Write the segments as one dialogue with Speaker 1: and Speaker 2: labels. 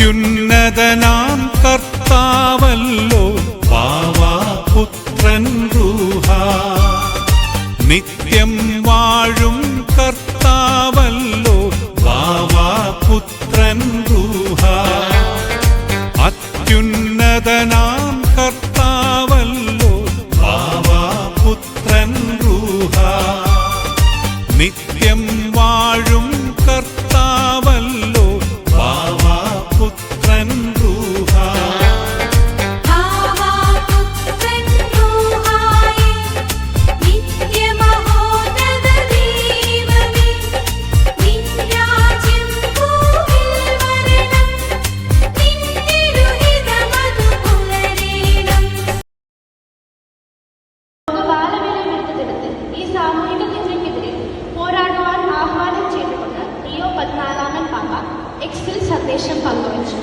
Speaker 1: അത്യുന്നതനാം കർത്താവല്ലോ വാവാ പുത്രൻ റൂഹാ. നിത്യം വാഴും കർത്താവല്ലോ വാവാ പുത്രൻ റൂഹാ. അത്യുന്നതനാം കർത്താവല്ലോ വാവാ പുത്രൻ റൂഹാ. നിത്യം വാഴും കർത്താവല്ലോ വാവാ പുത്രൻ റൂഹാ.
Speaker 2: സന്ദേശം പങ്കുവച്ചു.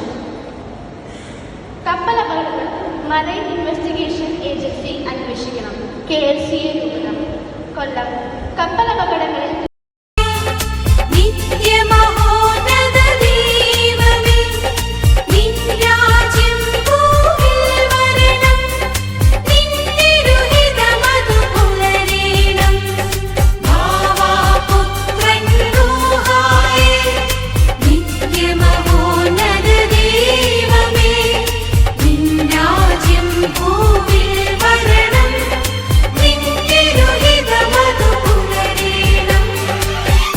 Speaker 2: കപ്പൽ അപകടങ്ങൾ മറൈൻ ഇൻവെസ്റ്റിഗേഷൻ ഏജൻസി അന്വേഷിക്കണം. KLCA രൂപത. കൊല്ലം. കപ്പൽ അപകടങ്ങളിൽ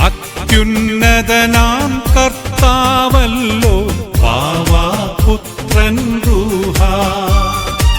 Speaker 1: അത്യുന്നതനാം